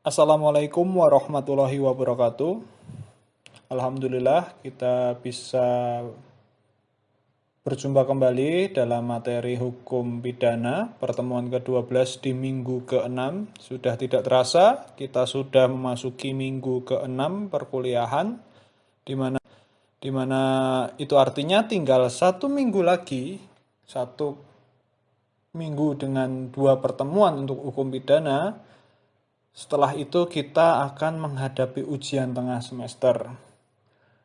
Assalamualaikum warahmatullahi wabarakatuh. Alhamdulillah kita bisa berjumpa kembali dalam materi hukum pidana pertemuan ke-12 di minggu ke-6. Sudah tidak terasa, kita sudah memasuki minggu ke-6 perkuliahan, di mana itu artinya tinggal satu minggu lagi, satu minggu dengan 2 pertemuan untuk hukum pidana. Setelah itu kita akan menghadapi ujian tengah semester.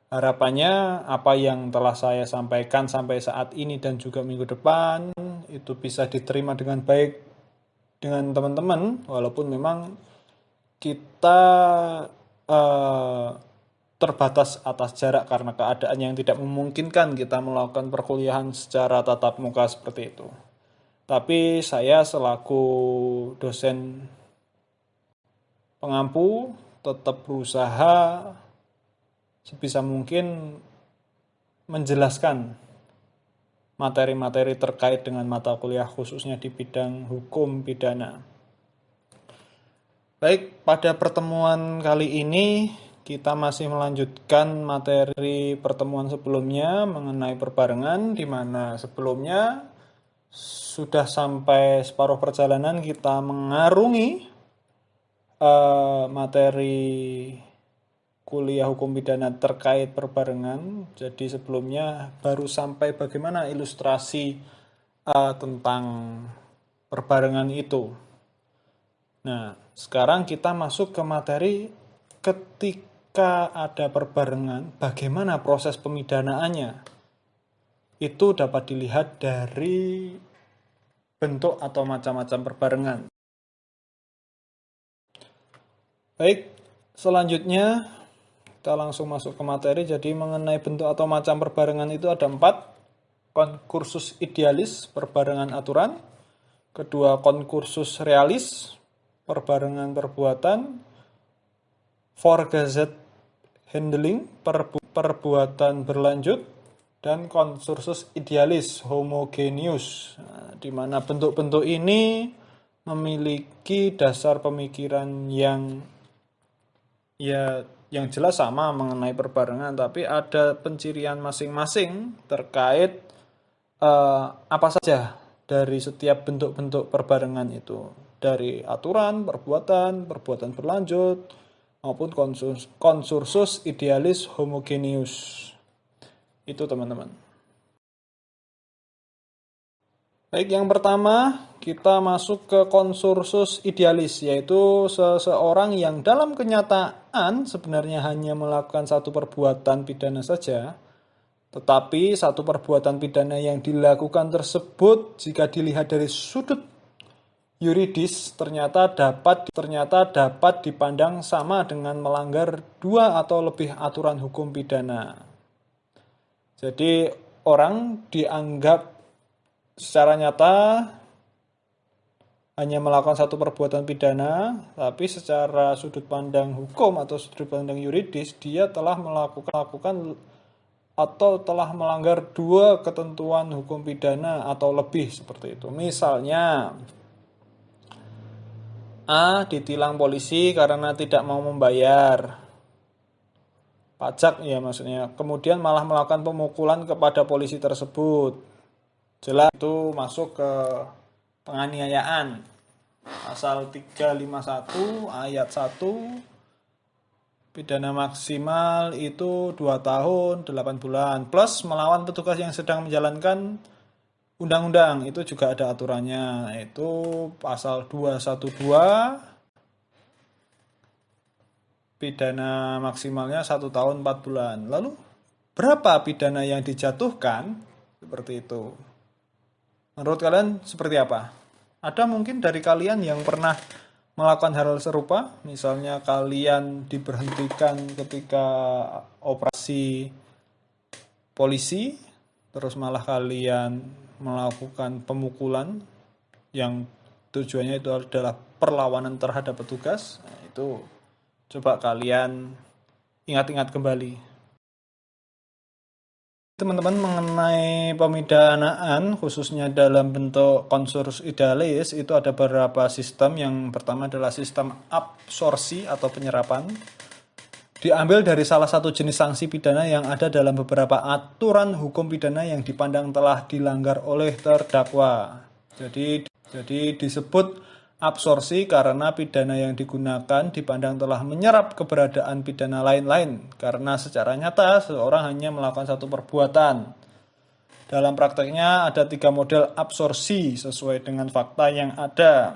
Harapannya apa yang telah saya sampaikan sampai saat ini dan juga minggu depan itu bisa diterima dengan baik dengan teman-teman, walaupun memang kita terbatas atas jarak karena keadaan yang tidak memungkinkan kita melakukan perkuliahan secara tatap muka seperti itu. Tapi saya selaku dosen pengampu tetap berusaha sebisa mungkin menjelaskan materi-materi terkait dengan mata kuliah khususnya di bidang hukum pidana. Baik, pada pertemuan kali ini kita masih melanjutkan materi pertemuan sebelumnya mengenai perbarengan, di mana sebelumnya sudah sampai separuh perjalanan kita mengarungi materi kuliah hukum pidana terkait perbarengan. Jadi sebelumnya baru sampai bagaimana ilustrasi tentang perbarengan itu. Nah, sekarang kita masuk ke materi ketika ada perbarengan, bagaimana proses pemidanaannya. Itu dapat dilihat dari bentuk atau macam-macam perbarengan. Baik, selanjutnya kita langsung masuk ke materi. Jadi mengenai bentuk atau macam perbarengan itu ada 4. Konkursus idealis, perbarengan aturan. Kedua, konkursus realis, perbarengan perbuatan. Vorgesetzt handling, perbuatan berlanjut. Dan konkursus idealis, homogeneous. Di mana bentuk-bentuk ini memiliki dasar pemikiran yang jelas sama mengenai perbarengan, tapi ada pencirian masing-masing terkait apa saja dari setiap bentuk-bentuk perbarengan itu, dari aturan, perbuatan berlanjut, maupun konkursus idealis homogeneous. Itu teman-teman. Baik, yang pertama kita masuk ke konkursus idealis, yaitu seseorang yang dalam kenyataan sebenarnya hanya melakukan satu perbuatan pidana saja, tetapi satu perbuatan pidana yang dilakukan tersebut jika dilihat dari sudut yuridis ternyata dapat dipandang sama dengan melanggar 2 atau lebih aturan hukum pidana. Jadi orang dianggap secara nyata hanya melakukan satu perbuatan pidana, tapi secara sudut pandang hukum atau sudut pandang yuridis dia telah melakukan atau telah melanggar 2 ketentuan hukum pidana atau lebih seperti itu. Misalnya A ditilang polisi karena tidak mau membayar pajak, ya maksudnya, kemudian malah melakukan pemukulan kepada polisi tersebut. Jelas itu masuk ke penganiayaan. Pasal 351 ayat 1, pidana maksimal itu 2 tahun 8 bulan plus melawan petugas yang sedang menjalankan undang-undang, itu juga ada aturannya, itu pasal 212, pidana maksimalnya 1 tahun 4 bulan. Lalu berapa pidana yang dijatuhkan? Seperti itu. Menurut kalian seperti apa? Ada mungkin dari kalian yang pernah melakukan hal serupa? Misalnya kalian diberhentikan ketika operasi polisi, terus malah kalian melakukan pemukulan yang tujuannya itu adalah perlawanan terhadap petugas. Nah, itu coba kalian ingat-ingat kembali. Teman-teman, mengenai pemidanaan khususnya dalam bentuk konsursus idealis itu ada beberapa sistem. Yang pertama adalah sistem absorpsi atau penyerapan. Diambil dari salah satu jenis sanksi pidana yang ada dalam beberapa aturan hukum pidana yang dipandang telah dilanggar oleh terdakwa. Jadi disebut absorpsi karena pidana yang digunakan dipandang telah menyerap keberadaan pidana lain-lain karena secara nyata seseorang hanya melakukan satu perbuatan. Dalam prakteknya ada 3 model absorpsi sesuai dengan fakta yang ada.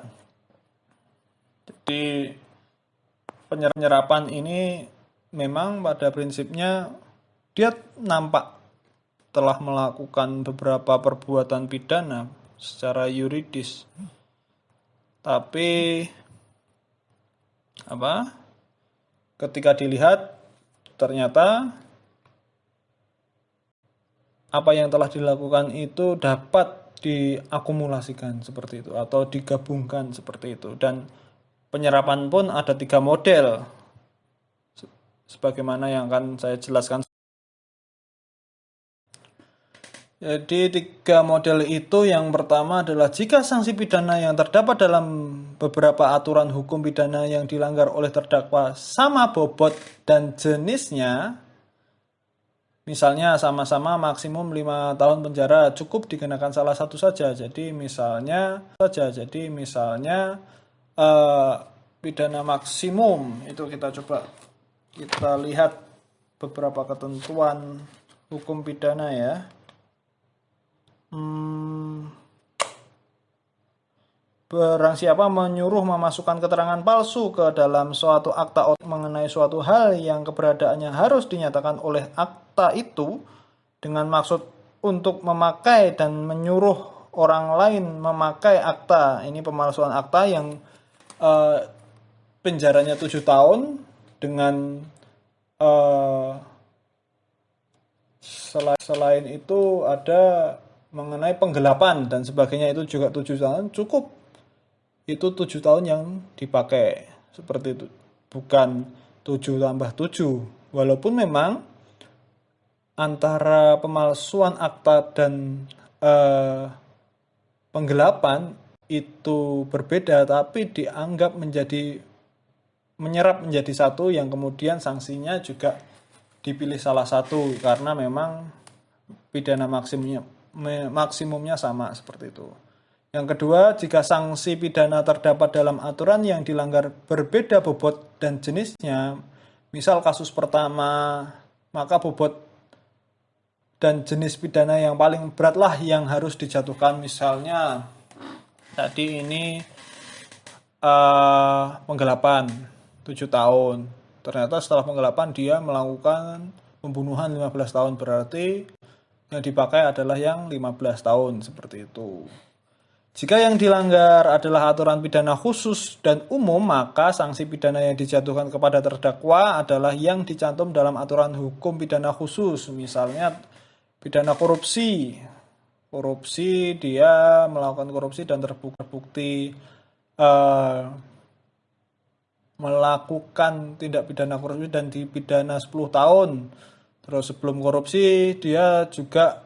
Jadi penyerapan ini memang pada prinsipnya dia nampak telah melakukan beberapa perbuatan pidana secara yuridis. Tapi ketika dilihat ternyata apa yang telah dilakukan itu dapat diakumulasikan seperti itu atau digabungkan seperti itu. Dan penyerapan pun ada 3 model sebagaimana yang akan saya jelaskan. Jadi 3 model itu, yang pertama adalah jika sanksi pidana yang terdapat dalam beberapa aturan hukum pidana yang dilanggar oleh terdakwa sama bobot dan jenisnya, misalnya sama-sama maksimum 5 tahun penjara, cukup dikenakan salah satu saja. Jadi misalnya pidana maksimum itu kita lihat beberapa ketentuan hukum pidana ya. Barang siapa menyuruh memasukkan keterangan palsu ke dalam suatu akta mengenai suatu hal yang keberadaannya harus dinyatakan oleh akta itu dengan maksud untuk memakai dan menyuruh orang lain memakai akta. Ini pemalsuan akta yang penjaranya 7 tahun dengan selain itu ada mengenai penggelapan dan sebagainya, itu juga 7 tahun cukup. Itu 7 tahun yang dipakai seperti itu, bukan 7 tambah 7. Walaupun memang antara pemalsuan akta dan penggelapan itu berbeda, tapi dianggap menyerap menjadi satu, yang kemudian sanksinya juga dipilih salah satu karena memang pidana maksimumnya sama seperti itu. Yang kedua, jika sanksi pidana terdapat dalam aturan yang dilanggar berbeda bobot dan jenisnya, misal kasus pertama, maka bobot dan jenis pidana yang paling beratlah yang harus dijatuhkan. Misalnya tadi ini penggelapan 7 tahun. Ternyata setelah penggelapan dia melakukan pembunuhan 15 tahun, berarti yang dipakai adalah yang 15 tahun seperti itu. Jika yang dilanggar adalah aturan pidana khusus dan umum, maka sanksi pidana yang dijatuhkan kepada terdakwa adalah yang dicantum dalam aturan hukum pidana khusus. Misalnya pidana korupsi. Korupsi, dia melakukan korupsi dan terbukti melakukan tindak pidana korupsi dan dipidana 10 tahun. Terus sebelum korupsi dia juga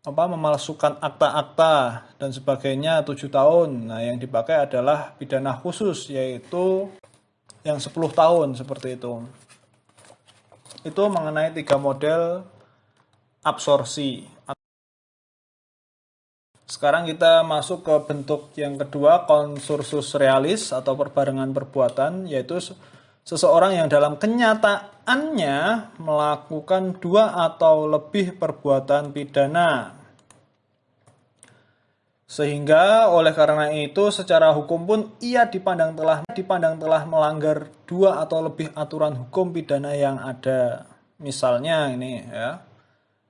memalsukan akta-akta dan sebagainya 7 tahun. Nah, yang dipakai adalah pidana khusus, yaitu yang 10 tahun seperti itu. Itu mengenai 3 model absorpsi. Sekarang kita masuk ke bentuk yang kedua, konsursus realis atau perbarengan perbuatan, yaitu seseorang yang dalam kenyataannya melakukan 2 atau lebih perbuatan pidana. Sehingga oleh karena itu secara hukum pun ia dipandang telah melanggar 2 atau lebih aturan hukum pidana yang ada. Misalnya ini ya.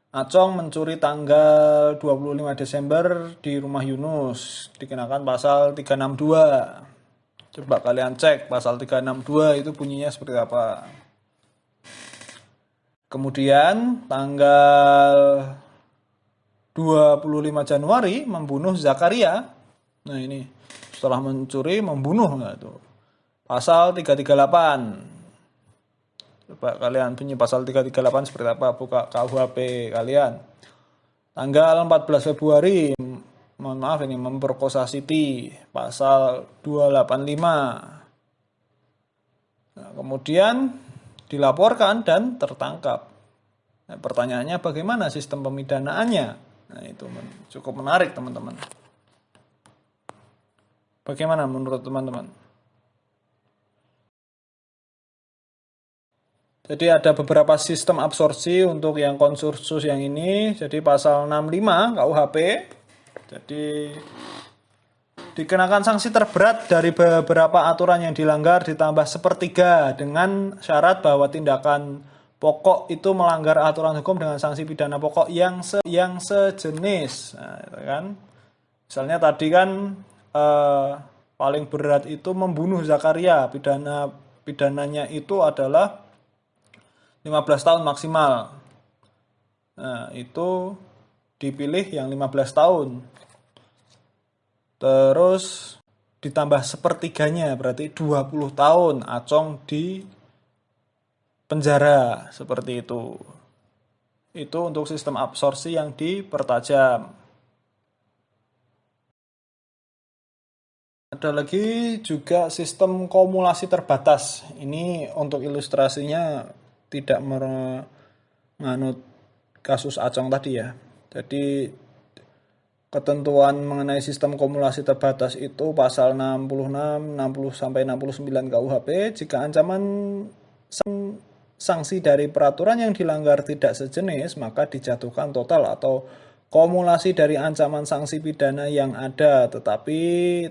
Acong mencuri tanggal 25 Desember di rumah Yunus, dikenakan pasal 362. Coba kalian cek pasal 362 itu bunyinya seperti apa. Kemudian tanggal 25 Januari membunuh Zakaria. Nah ini setelah mencuri membunuh, nah itu pasal 338. Coba kalian bunyi pasal 338 seperti apa, buka KUHP kalian. Tanggal 14 Februari, mohon maaf ini, memperkosa Siti, pasal 285. Nah, kemudian dilaporkan dan tertangkap. Nah, pertanyaannya bagaimana sistem pemidanaannya? Nah, itu cukup menarik, teman-teman. Bagaimana menurut teman-teman? Jadi ada beberapa sistem absorpsi untuk yang konsursus yang ini. Jadi pasal 65 KUHP. Jadi dikenakan sanksi terberat dari beberapa aturan yang dilanggar ditambah sepertiga dengan syarat bahwa tindakan pokok itu melanggar aturan hukum dengan sanksi pidana pokok yang sejenis. Nah, itu kan. Misalnya tadi kan paling berat itu membunuh Zakaria. Pidananya itu adalah 15 tahun maksimal. Nah, itu dipilih yang 15 tahun. Terus ditambah sepertiganya, berarti 20 tahun Acong di penjara, seperti itu. Itu untuk sistem absorpsi yang dipertajam. Ada lagi juga sistem kumulasi terbatas. Ini untuk ilustrasinya tidak menganut kasus Acong tadi ya. Jadi ketentuan mengenai sistem kumulasi terbatas itu pasal 66, 60 sampai 69 KUHP. Jika ancaman sanksi dari peraturan yang dilanggar tidak sejenis, maka dijatuhkan total atau kumulasi dari ancaman sanksi pidana yang ada, tetapi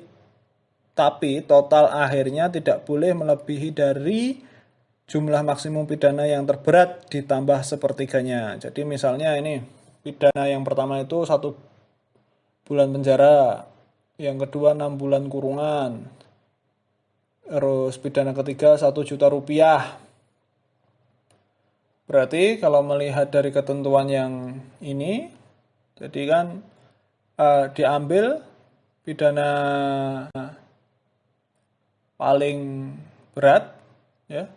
total akhirnya tidak boleh melebihi dari jumlah maksimum pidana yang terberat ditambah sepertiganya. Jadi misalnya ini, pidana yang pertama itu 1 bulan penjara, yang kedua 6 bulan kurungan, terus pidana ketiga 1 juta rupiah. Berarti kalau melihat dari ketentuan yang ini, jadi kan diambil pidana paling berat, ya.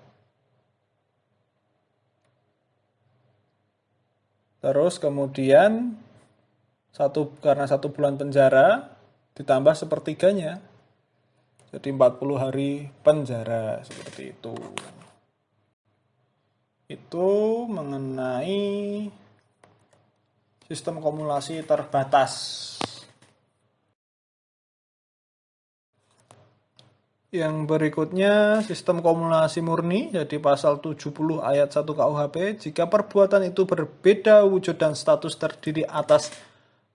Terus kemudian karena 1 bulan penjara ditambah sepertiganya, jadi 40 hari penjara, seperti itu. Itu mengenai sistem kumulasi terbatas. Yang berikutnya sistem kumulasi murni, jadi pasal 70 ayat 1 KUHP. Jika perbuatan itu berbeda wujud dan status terdiri atas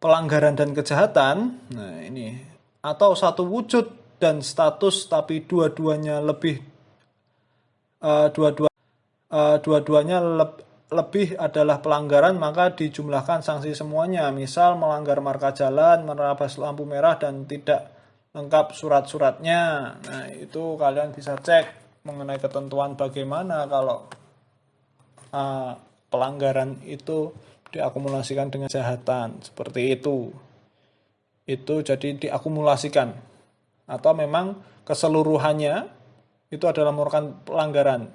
pelanggaran dan kejahatan, nah ini, atau satu wujud dan status tapi dua-duanya lebih adalah pelanggaran, maka dijumlahkan sanksi semuanya. Misal melanggar marka jalan, menerabas lampu merah dan tidak lengkap surat-suratnya. Nah, itu kalian bisa cek mengenai ketentuan bagaimana kalau pelanggaran itu diakumulasikan dengan kejahatan, seperti itu. Itu jadi diakumulasikan. Atau memang keseluruhannya itu adalah merupakan pelanggaran.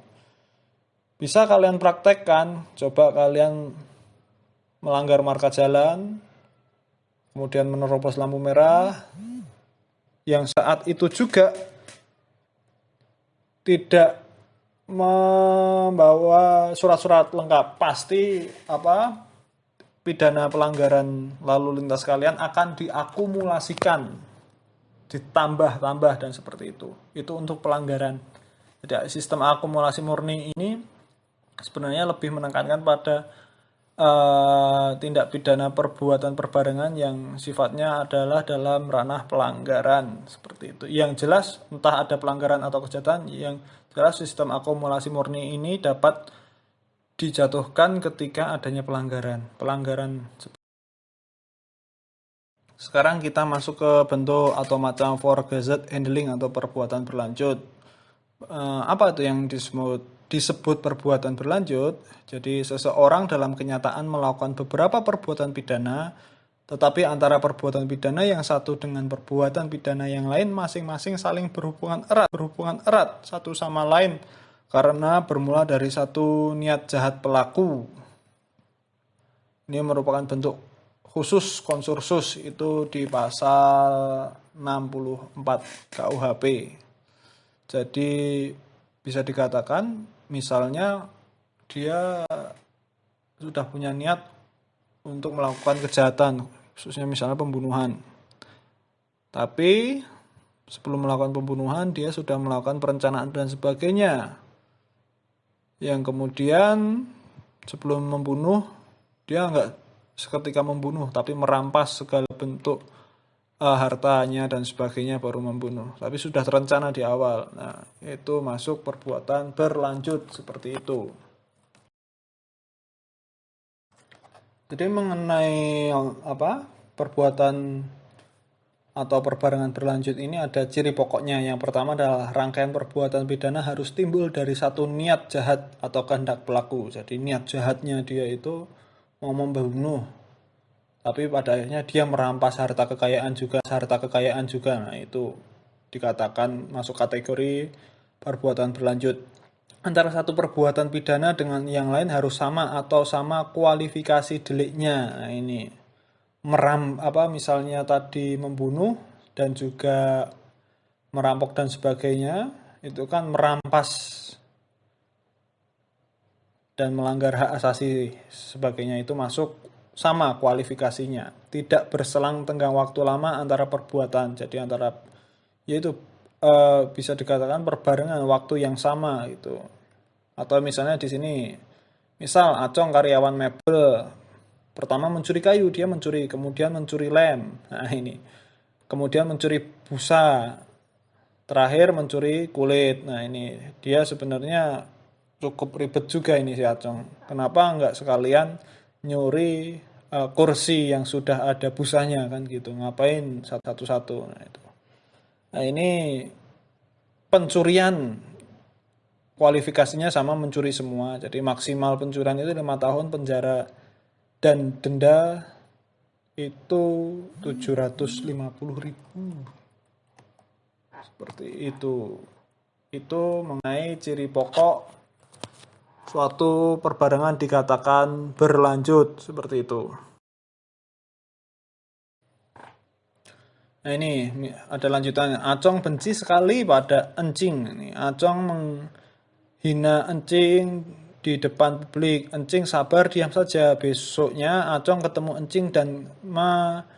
Bisa kalian praktekkan, coba kalian melanggar marka jalan, kemudian menerobos lampu merah, yang saat itu juga tidak membawa surat-surat lengkap, pasti pidana pelanggaran lalu lintas kalian akan diakumulasikan, ditambah-tambah dan seperti itu. Itu untuk pelanggaran. Jadi sistem akumulasi murni ini sebenarnya lebih menekankan pada tindak pidana perbuatan perbarengan yang sifatnya adalah dalam ranah pelanggaran, seperti itu. Yang jelas entah ada pelanggaran atau kejahatan, yang jelas sistem akumulasi murni ini dapat dijatuhkan ketika adanya pelanggaran. Sekarang kita masuk ke bentuk atau macam for gazette handling atau perbuatan berlanjut. Apa itu yang disebut perbuatan berlanjut? Jadi seseorang dalam kenyataan melakukan beberapa perbuatan pidana, tetapi antara perbuatan pidana yang satu dengan perbuatan pidana yang lain masing-masing saling berhubungan erat satu sama lain karena bermula dari satu niat jahat pelaku. Ini merupakan bentuk khusus konsursus, itu di pasal 64 KUHP. Jadi bisa dikatakan misalnya dia sudah punya niat untuk melakukan kejahatan, khususnya misalnya pembunuhan. Tapi sebelum melakukan pembunuhan dia sudah melakukan perencanaan dan sebagainya. Yang kemudian sebelum membunuh dia enggak seketika membunuh, tapi merampas segala bentuk hartanya dan sebagainya baru membunuh. Tapi sudah terencana di awal. Nah, itu masuk perbuatan berlanjut seperti itu. Jadi mengenai perbuatan atau perbarengan berlanjut ini ada ciri pokoknya. Yang pertama adalah rangkaian perbuatan pidana harus timbul dari satu niat jahat atau kehendak pelaku. Jadi niat jahatnya dia itu mau membunuh, tapi pada akhirnya dia merampas harta kekayaan juga. Nah, itu dikatakan masuk kategori perbuatan berlanjut. Antara satu perbuatan pidana dengan yang lain harus sama atau sama kualifikasi deliknya. Nah, ini misalnya tadi membunuh dan juga merampok dan sebagainya, itu kan merampas dan melanggar hak asasi sebagainya, itu masuk sama kualifikasinya. Tidak berselang tenggang waktu lama antara perbuatan. Jadi yaitu bisa dikatakan perbarengan waktu yang sama gitu. Atau misalnya di sini, misal Acong karyawan mebel, pertama mencuri kayu, dia mencuri, kemudian mencuri lem. Nah, ini. Kemudian mencuri busa, terakhir mencuri kulit. Nah, ini dia sebenarnya cukup ribet juga ini si Acong. Kenapa enggak sekalian nyuri kursi yang sudah ada busanya kan gitu. Ngapain satu-satu. Nah, ini pencurian kualifikasinya sama mencuri semua. Jadi maksimal pencurian itu 5 tahun penjara dan denda itu 750.000. Seperti itu. Itu mengenai ciri pokok suatu perbarengan dikatakan berlanjut, seperti itu. Nah, ini ada lanjutannya. Acong benci sekali pada encing. Ini Acong menghina encing di depan publik. Encing sabar diam saja. Besoknya Acong ketemu encing dan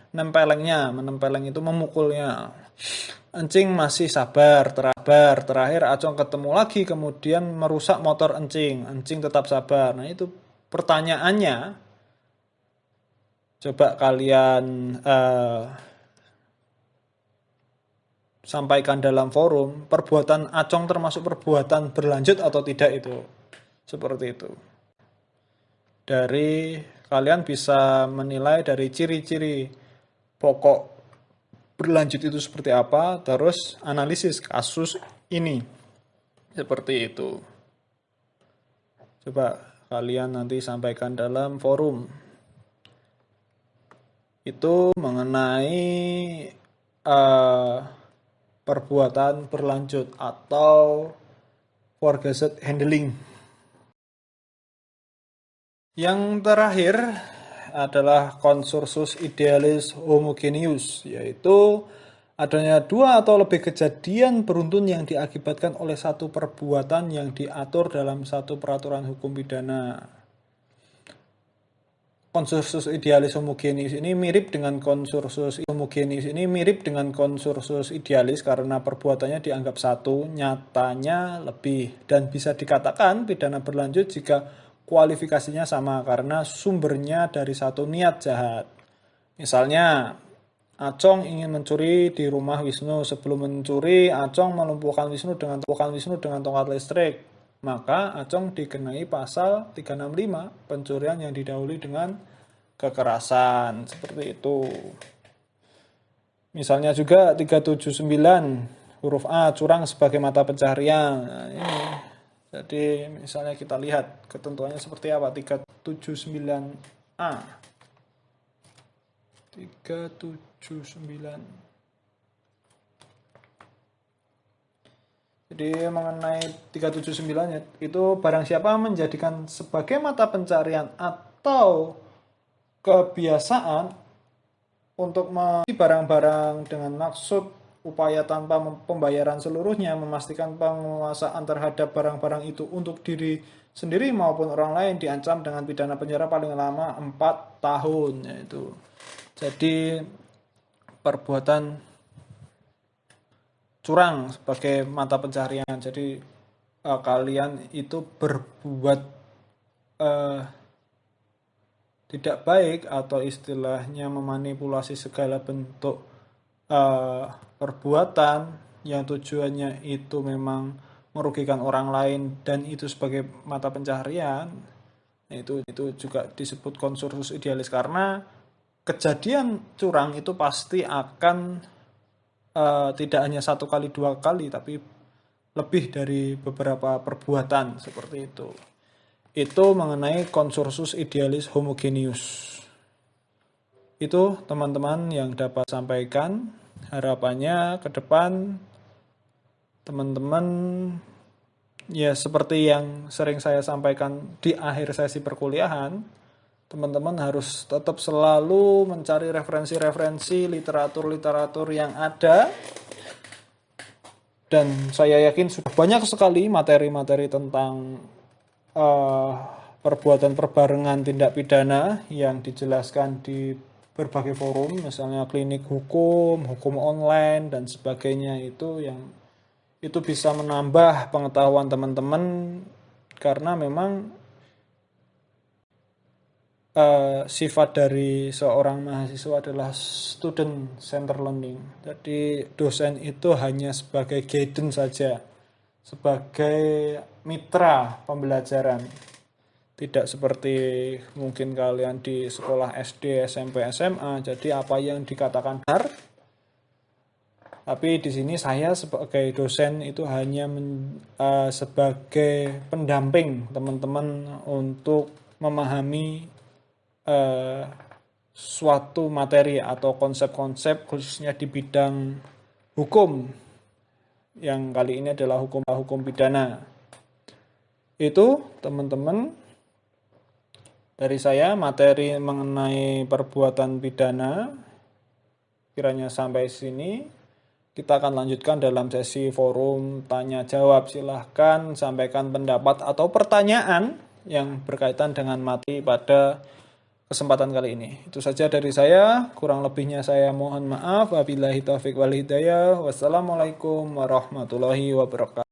menempeleng itu memukulnya. Encing masih sabar. Terakhir Acong ketemu lagi, kemudian merusak motor encing. Encing tetap sabar. Nah, itu pertanyaannya. Coba kalian sampaikan dalam forum, perbuatan Acong termasuk perbuatan berlanjut atau tidak itu. Seperti itu. Dari kalian bisa menilai dari ciri-ciri pokok berlanjut itu seperti apa, terus analisis kasus ini. Seperti itu. Coba kalian nanti sampaikan dalam forum. Itu mengenai perbuatan berlanjut atau forgeset handling. Yang terakhir adalah konsensus idealis homogeneus, yaitu adanya dua atau lebih kejadian beruntun yang diakibatkan oleh satu perbuatan yang diatur dalam satu peraturan hukum pidana. Konsensus idealis homogeneus ini mirip dengan konsensus idealis karena perbuatannya dianggap satu, nyatanya lebih, dan bisa dikatakan pidana berlanjut jika kualifikasinya sama karena sumbernya dari satu niat jahat. Misalnya, Acong ingin mencuri di rumah Wisnu. Sebelum mencuri, Acong melumpuhkan Wisnu dengan tongkat listrik. Maka Acong dikenai pasal 365, pencurian yang didahului dengan kekerasan. Seperti itu. Misalnya juga 379 huruf A, curang sebagai mata pencaharian. Nah, ini. Jadi misalnya kita lihat ketentuannya seperti apa. 379A. 379. Jadi mengenai 379 ya, itu barang siapa menjadikan sebagai mata pencarian atau kebiasaan untuk membeli barang-barang dengan maksud upaya tanpa pembayaran seluruhnya, memastikan penguasaan terhadap barang-barang itu untuk diri sendiri maupun orang lain, diancam dengan pidana penjara paling lama 4 tahun. Yaitu. Jadi perbuatan curang sebagai mata pencarian. Jadi kalian itu berbuat tidak baik atau istilahnya memanipulasi segala bentuk perbuatan yang tujuannya itu memang merugikan orang lain dan itu sebagai mata pencaharian, itu juga disebut konsensus idealis, karena kejadian curang itu pasti akan tidak hanya 1 kali 2 kali, tapi lebih dari beberapa perbuatan seperti itu. Itu mengenai konsensus idealis homogeneus. Itu teman-teman yang dapat sampaikan. Harapannya ke depan teman-teman ya seperti yang sering saya sampaikan di akhir sesi perkuliahan, teman-teman harus tetap selalu mencari referensi-referensi literatur-literatur yang ada, dan saya yakin sudah banyak sekali materi-materi tentang perbuatan perbarengan tindak pidana yang dijelaskan di berbagai forum, misalnya klinik hukum, hukum online, dan sebagainya. Itu bisa menambah pengetahuan teman-teman, karena memang sifat dari seorang mahasiswa adalah student center learning. Jadi dosen itu hanya sebagai guidance saja, sebagai mitra pembelajaran. Tidak seperti mungkin kalian di sekolah SD, SMP, SMA. Jadi apa yang dikatakan benar. Tapi di sini saya sebagai dosen itu hanya sebagai pendamping teman-teman untuk memahami suatu materi atau konsep-konsep khususnya di bidang hukum, yang kali ini adalah hukum pidana. Itu teman-teman dari saya materi mengenai perbuatan pidana kiranya sampai sini. Kita akan lanjutkan dalam sesi forum tanya jawab. Silahkan sampaikan pendapat atau pertanyaan yang berkaitan dengan materi pada kesempatan kali ini. Itu saja dari saya, kurang lebihnya saya mohon maaf. Wabillahi taufiq wal hidayah. Wassalamualaikum warahmatullahi wabarakatuh.